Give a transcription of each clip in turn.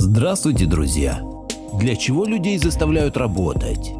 Здравствуйте, друзья! Для чего людей заставляют работать?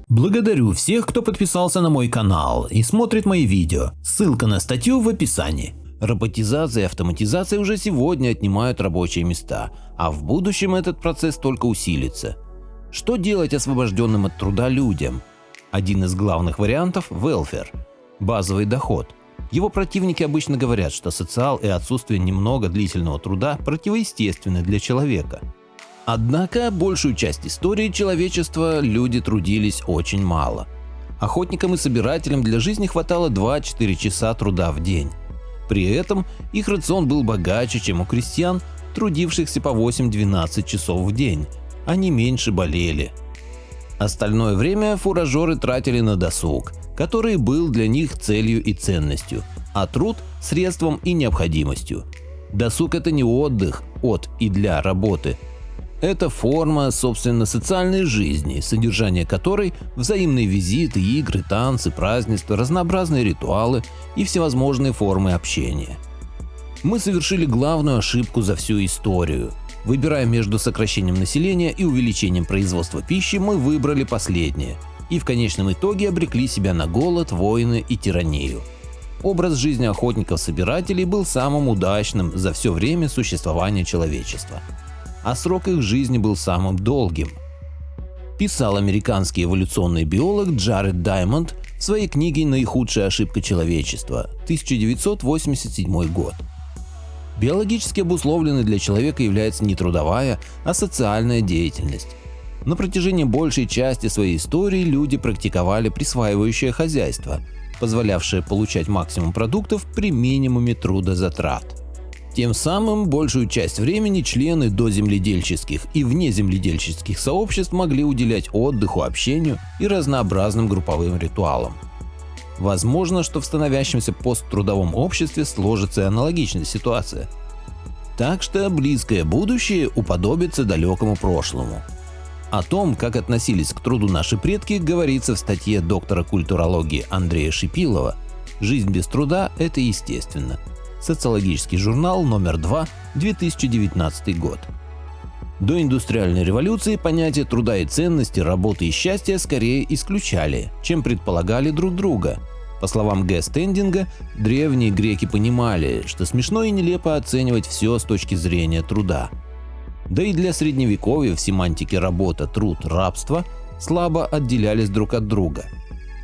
Благодарю всех, кто подписался на мой канал и смотрит мои видео. Ссылка на статью в описании. Роботизация и автоматизация уже сегодня отнимают рабочие места, а в будущем этот процесс только усилится. Что делать освобожденным от труда людям? Один из главных вариантов – welfare – базовый доход. Его противники обычно говорят, что социал и отсутствие немного длительного труда противоестественны для человека. Однако большую часть истории человечества люди трудились очень мало. Охотникам и собирателям для жизни хватало 2-4 часа труда в день. При этом их рацион был богаче, чем у крестьян, трудившихся по 8-12 часов в день. Они меньше болели. Остальное время фуражеры тратили на досуг, который был для них целью и ценностью, а труд – средством и необходимостью. Досуг – это не отдых от и для работы. Это форма, собственно, социальной жизни, содержание которой – взаимные визиты, игры, танцы, празднества, разнообразные ритуалы и всевозможные формы общения. Мы совершили главную ошибку за всю историю. Выбирая между сокращением населения и увеличением производства пищи, мы выбрали последнее. И в конечном итоге обрекли себя на голод, войны и тиранию. Образ жизни охотников-собирателей был самым удачным за все время существования человечества. А срок их жизни был самым долгим. Писал американский эволюционный биолог Джаред Даймонд в своей книге «Наихудшая ошибка человечества» 1987 год. Биологически обусловленной для человека является не трудовая, а социальная деятельность. На протяжении большей части своей истории люди практиковали присваивающее хозяйство, позволявшее получать максимум продуктов при минимуме трудозатрат. Тем самым большую часть времени члены доземледельческих и внеземледельческих сообществ могли уделять отдыху, общению и разнообразным групповым ритуалам. Возможно, что в становящемся посттрудовом обществе сложится аналогичная ситуация. Так что близкое будущее уподобится далекому прошлому. О том, как относились к труду наши предки, говорится в статье доктора культурологии Андрея Шипилова «Жизнь без труда – это естественно». Социологический журнал номер 2, 2019 год. До индустриальной революции понятия труда и ценности, работы и счастья скорее исключали, чем предполагали друг друга. По словам Г. Стендинга, древние греки понимали, что смешно и нелепо оценивать все с точки зрения труда. Да и для средневековья в семантике работа, труд, рабство слабо отделялись друг от друга.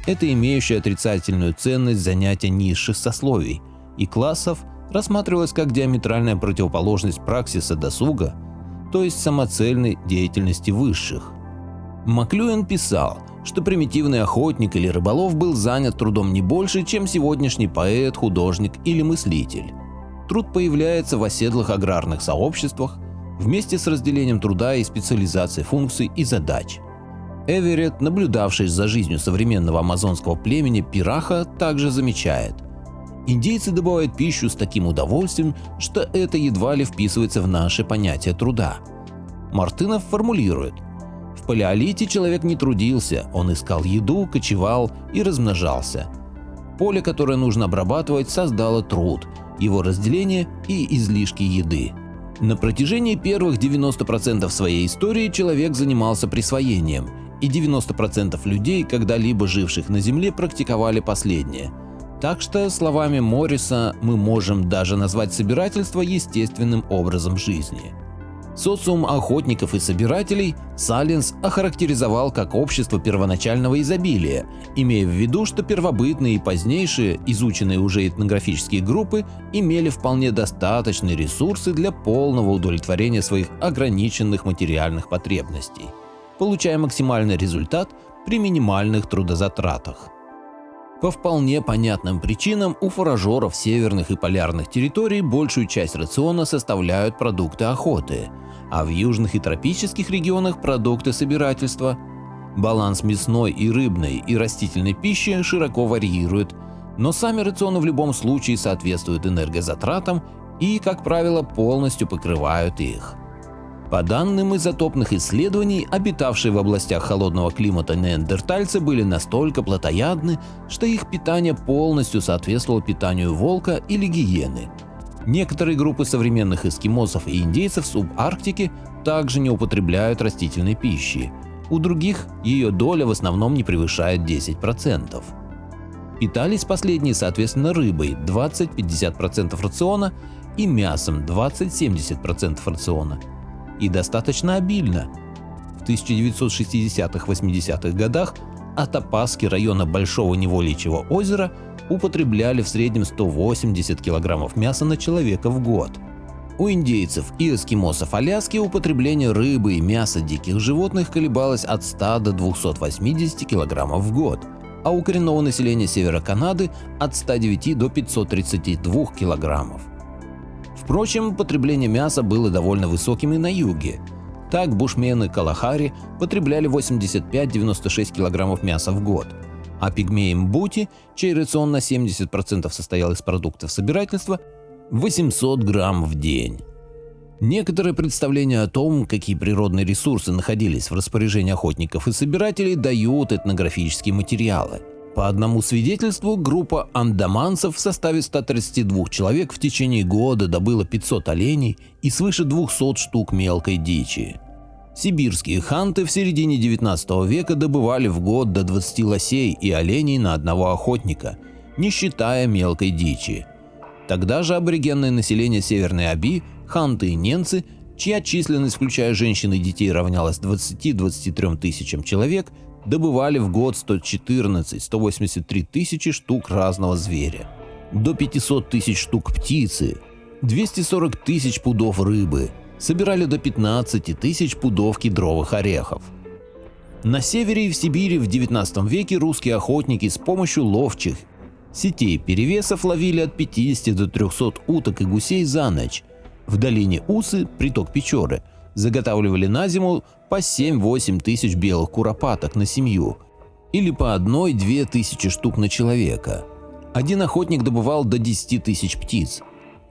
Это имеющее отрицательную ценность занятия низших сословий и классов рассматривалось как диаметральная противоположность праксиса досуга, то есть самоцельной деятельности высших. Маклюэн писал, что примитивный охотник или рыболов был занят трудом не больше, чем сегодняшний поэт, художник или мыслитель. Труд появляется в оседлых аграрных сообществах, вместе с разделением труда и специализацией функций и задач. Эверетт, наблюдавший за жизнью современного амазонского племени Пираха, также замечает: индейцы добывают пищу с таким удовольствием, что это едва ли вписывается в наше понятие труда. Мартынов формулирует: в палеолите человек не трудился, он искал еду, кочевал и размножался. Поле, которое нужно обрабатывать, создало труд, его разделение и излишки еды. На протяжении первых 90% своей истории человек занимался присвоением, и 90% людей, когда-либо живших на Земле, практиковали последнее. Так что, словами Морриса, мы можем даже назвать собирательство естественным образом жизни. Социум охотников и собирателей Саллинс охарактеризовал как общество первоначального изобилия, имея в виду, что первобытные и позднейшие, изученные уже этнографические группы, имели вполне достаточные ресурсы для полного удовлетворения своих ограниченных материальных потребностей, получая максимальный результат при минимальных трудозатратах. По вполне понятным причинам у фуражеров северных и полярных территорий большую часть рациона составляют продукты охоты, а в южных и тропических регионах – продукты собирательства. Баланс мясной и рыбной и растительной пищи широко варьирует, но сами рационы в любом случае соответствуют энергозатратам и, как правило, полностью покрывают их. По данным изотопных исследований, обитавшие в областях холодного климата неандертальцы были настолько плотоядны, что их питание полностью соответствовало питанию волка или гиены. Некоторые группы современных эскимосов и индейцев субарктики также не употребляют растительной пищи. У других ее доля в основном не превышает 10%. Питались последние, соответственно, рыбой 20-50% рациона и мясом 20-70% рациона. И достаточно обильно. В 1960-80-х годах атапаски района Большого Невольничьего озера употребляли в среднем 180 кг мяса на человека в год. У индейцев и эскимосов Аляски употребление рыбы и мяса диких животных колебалось от 100 до 280 кг в год, а у коренного населения севера Канады от 109 до 532 кг. Впрочем, потребление мяса было довольно высоким и на юге. Так бушмены Калахари потребляли 85-96 кг мяса в год, а пигмеи Мбути, чей рацион на 70% состоял из продуктов собирательства, 800 грамм в день. Некоторые представления о том, какие природные ресурсы находились в распоряжении охотников и собирателей, дают этнографические материалы. По одному свидетельству, группа андаманцев в составе 132 человек в течение года добыла 500 оленей и свыше 200 штук мелкой дичи. Сибирские ханты в середине 19 века добывали в год до 20 лосей и оленей на одного охотника, не считая мелкой дичи. Тогда же аборигенное население Северной Оби, ханты и ненцы, чья численность, включая женщин и детей, равнялась 20-23 тысячам человек, добывали в год 114-183 тысячи штук разного зверя, до 500 тысяч штук птицы, 240 тысяч пудов рыбы, собирали до 15 тысяч пудов кедровых орехов. На севере и в Сибири в 19 веке русские охотники с помощью ловчих сетей перевесов ловили от 50 до 300 уток и гусей за ночь. В долине Усы, приток Печоры, заготавливали на зиму по 7-8 тысяч белых куропаток на семью или по 1-2 тысячи штук на человека. Один охотник добывал до 10 тысяч птиц.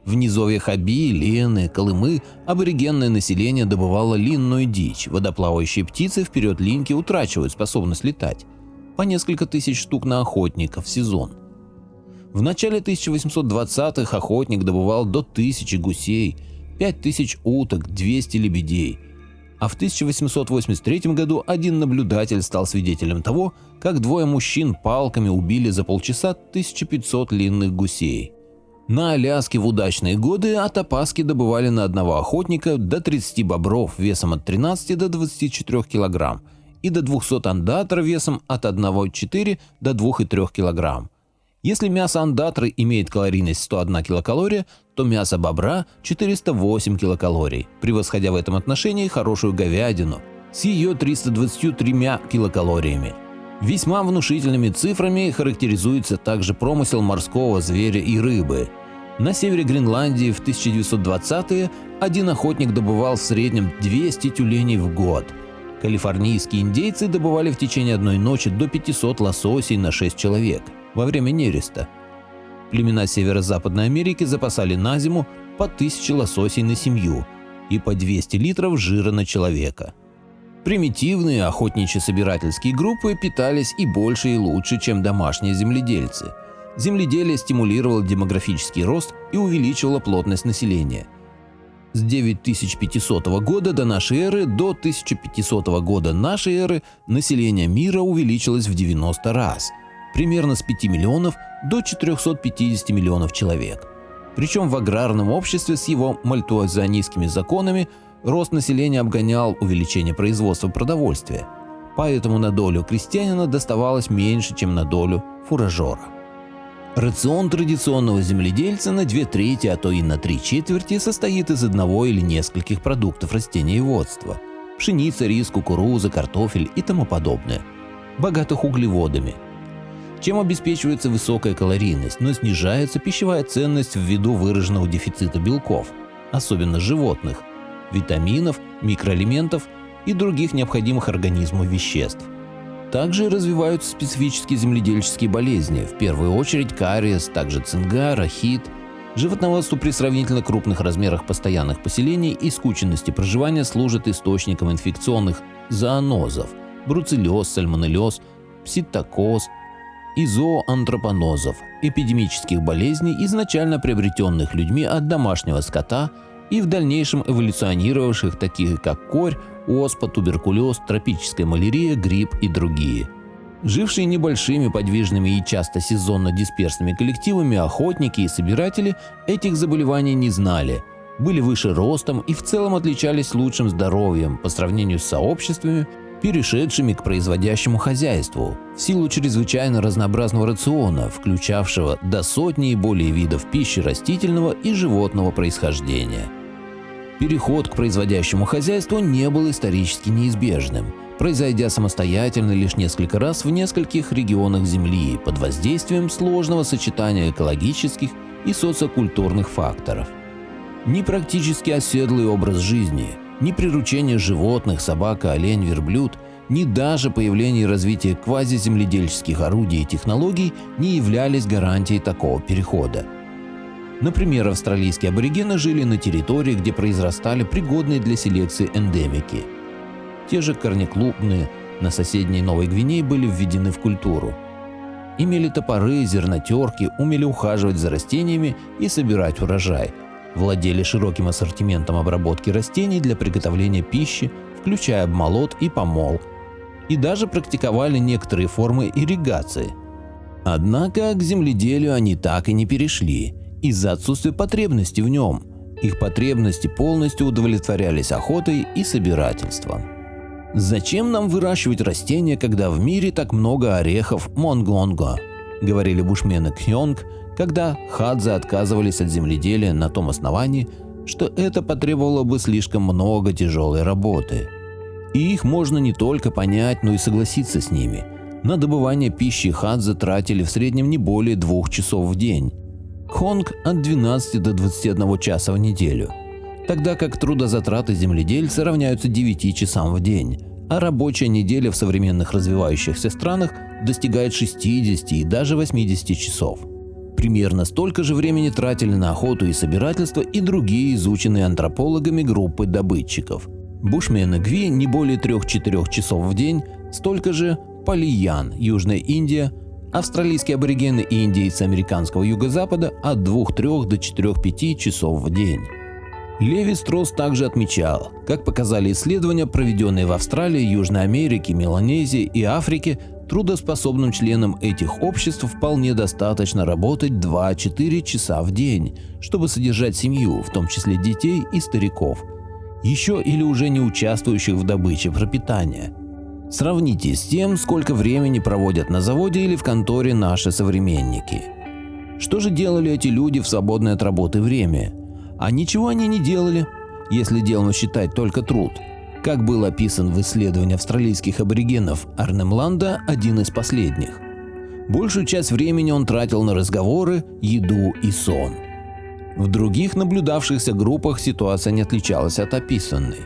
В низовьях Оби, Лены, Колымы аборигенное население добывало линную дичь. Водоплавающие птицы вперед линьки утрачивают способность летать. По несколько тысяч штук на охотника в сезон. В начале 1820-х охотник добывал до 1000 гусей, 5000 уток, 200 лебедей. А в 1883 году один наблюдатель стал свидетелем того, как двое мужчин палками убили за полчаса 1500 линных гусей. На Аляске в удачные годы атапаски добывали на одного охотника до 30 бобров весом от 13 до 24 кг и до 200 ондатр весом от 1,4 до 2,3 кг. Если мясо ондатры имеет калорийность 101 килокалория, то мясо бобра 408 килокалорий, превосходя в этом отношении хорошую говядину с ее 323 килокалориями. Весьма внушительными цифрами характеризуется также промысел морского зверя и рыбы. На севере Гренландии в 1920-е один охотник добывал в среднем 200 тюленей в год. Калифорнийские индейцы добывали в течение одной ночи до 500 лососей на 6 человек во время нереста. Племена Северо-Западной Америки запасали на зиму по 1000 лососей на семью и по 200 литров жира на человека. Примитивные охотничьи-собирательские группы питались и больше и лучше, чем домашние земледельцы. Земледелие стимулировало демографический рост и увеличивало плотность населения. С 9500 года до нашей эры до 1500 года нашей эры население мира увеличилось в 90 раз, примерно с 5 миллионов до 450 миллионов человек. Причем в аграрном обществе с его мальтуазионистскими законами рост населения обгонял увеличение производства продовольствия, поэтому на долю крестьянина доставалось меньше, чем на долю фуражера. Рацион традиционного земледельца на 2/3, а то и на 3/4 состоит из одного или нескольких продуктов растениеводства – пшеница, рис, кукуруза, картофель и тому подобное, богатых углеводами, чем обеспечивается высокая калорийность, но снижается пищевая ценность ввиду выраженного дефицита белков, особенно животных, витаминов, микроэлементов и других необходимых организму веществ. Также развиваются специфические земледельческие болезни, в первую очередь кариес, также цинга, рахит. Животноводство при сравнительно крупных размерах постоянных поселений и скученности проживания служит источником инфекционных зоонозов – бруцеллез, сальмонеллез, пситокоз и зооантропонозов, эпидемических болезней, изначально приобретенных людьми от домашнего скота и в дальнейшем эволюционировавших, таких как корь, оспа, туберкулез, тропическая малярия, грипп и другие. Жившие небольшими, подвижными и часто сезонно-дисперсными коллективами охотники и собиратели этих заболеваний не знали, были выше ростом и в целом отличались лучшим здоровьем по сравнению с сообществами, перешедшими к производящему хозяйству, в силу чрезвычайно разнообразного рациона, включавшего до сотни и более видов пищи растительного и животного происхождения. Переход к производящему хозяйству не был исторически неизбежным, произойдя самостоятельно лишь несколько раз в нескольких регионах Земли под воздействием сложного сочетания экологических и социокультурных факторов. Ни практически оседлый образ жизни, ни приручение животных, собака, олень, верблюд, ни даже появление и развитие квазиземледельческих орудий и технологий не являлись гарантией такого перехода. Например, австралийские аборигены жили на территории, где произрастали пригодные для селекции эндемики. Те же корнеклубные на соседней Новой Гвинее были введены в культуру. Имели топоры, зернотерки, умели ухаживать за растениями и собирать урожай. Владели широким ассортиментом обработки растений для приготовления пищи, включая обмолот и помол. И даже практиковали некоторые формы ирригации. Однако к земледелию они так и не перешли из-за отсутствия потребности в нем. Их потребности полностью удовлетворялись охотой и собирательством. «Зачем нам выращивать растения, когда в мире так много орехов монгонго?» – говорили бушмены Кхёнг, когда хадзы отказывались от земледелия на том основании, что это потребовало бы слишком много тяжелой работы. И их можно не только понять, но и согласиться с ними. На добывание пищи хадзы тратили в среднем не более 2 часов в день. Кхонг от 12 до 21 часа в неделю, тогда как трудозатраты земледельца равняются 9 часам в день, а рабочая неделя в современных развивающихся странах достигает 60 и даже 80 часов. Примерно столько же времени тратили на охоту и собирательство и другие изученные антропологами группы добытчиков. Бушмены Гви не более 3-4 часов в день, столько же Палиян, Южная Индия, австралийские аборигены и индейцы американского юго-запада от 2-3 до 4-5 часов в день. Леви Стросс также отмечал, как показали исследования, проведенные в Австралии, Южной Америке, Меланезии и Африке, трудоспособным членам этих обществ вполне достаточно работать 2-4 часа в день, чтобы содержать семью, в том числе детей и стариков, еще или уже не участвующих в добыче пропитания. Сравните с тем, сколько времени проводят на заводе или в конторе наши современники. Что же делали эти люди в свободное от работы время? А ничего они не делали, если делом считать только труд. Как был описан в исследовании австралийских аборигенов Арнемланда, один из последних. Большую часть времени он тратил на разговоры, еду и сон. В других наблюдавшихся группах ситуация не отличалась от описанной.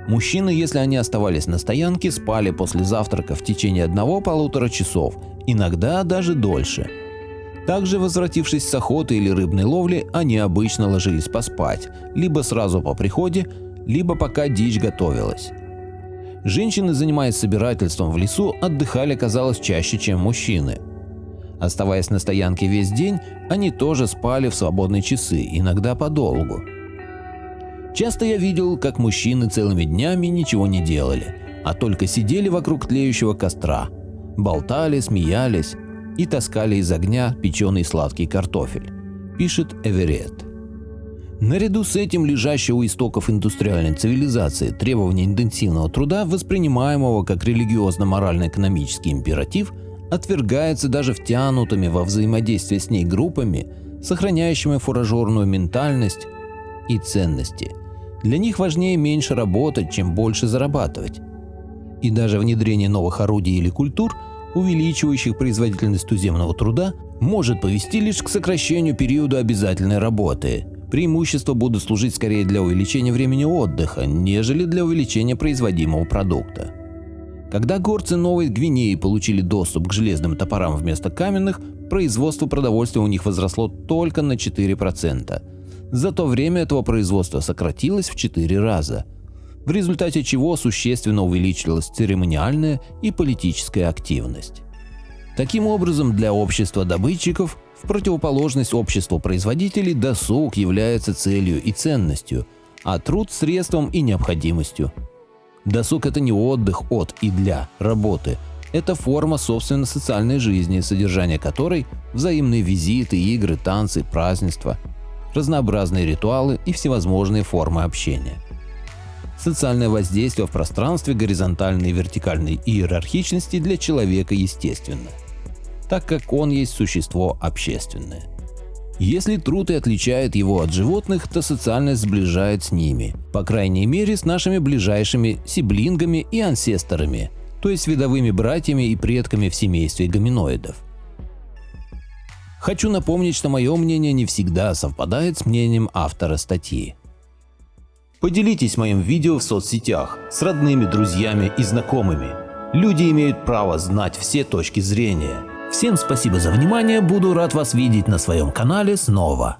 Мужчины, если они оставались на стоянке, спали после завтрака в течение 1-1,5 часов, иногда даже дольше. Также, возвратившись с охоты или рыбной ловли, они обычно ложились поспать, либо сразу по приходе, либо пока дичь готовилась. Женщины, занимаясь собирательством в лесу, отдыхали, казалось, чаще, чем мужчины. Оставаясь на стоянке весь день, они тоже спали в свободные часы, иногда подолгу. Часто я видел, как мужчины целыми днями ничего не делали, а только сидели вокруг тлеющего костра, болтали, смеялись и таскали из огня печеный сладкий картофель, пишет Эверетт. Наряду с этим лежащее у истоков индустриальной цивилизации требование интенсивного труда, воспринимаемого как религиозно-морально-экономический императив, отвергается даже втянутыми во взаимодействие с ней группами, сохраняющими фуражерную ментальность и ценности. Для них важнее меньше работать, чем больше зарабатывать. И даже внедрение новых орудий или культур, увеличивающих производительность туземного труда, может повести лишь к сокращению периода обязательной работы. Преимущества будут служить скорее для увеличения времени отдыха, нежели для увеличения производимого продукта. Когда горцы Новой Гвинеи получили доступ к железным топорам вместо каменных, производство продовольствия у них возросло только на 4%. За то время этого производства сократилось в 4 раза, в результате чего существенно увеличилась церемониальная и политическая активность. Таким образом, для общества добытчиков, в противоположность обществу производителей, досуг является целью и ценностью, а труд – средством и необходимостью. Досуг – это не отдых от и для работы, это форма собственно социальной жизни, содержание которой – взаимные визиты, игры, танцы, празднества, разнообразные ритуалы и всевозможные формы общения. Социальное воздействие в пространстве горизонтальной и вертикальной иерархичности для человека естественно, так как он есть существо общественное. Если труд и отличает его от животных, то социальность сближает с ними, по крайней мере с нашими ближайшими сиблингами и ансесторами, то есть видовыми братьями и предками в семействе гоминоидов. Хочу напомнить, что мое мнение не всегда совпадает с мнением автора статьи. Поделитесь моим видео в соцсетях с родными, друзьями и знакомыми. Люди имеют право знать все точки зрения. Всем спасибо за внимание, буду рад вас видеть на своем канале снова.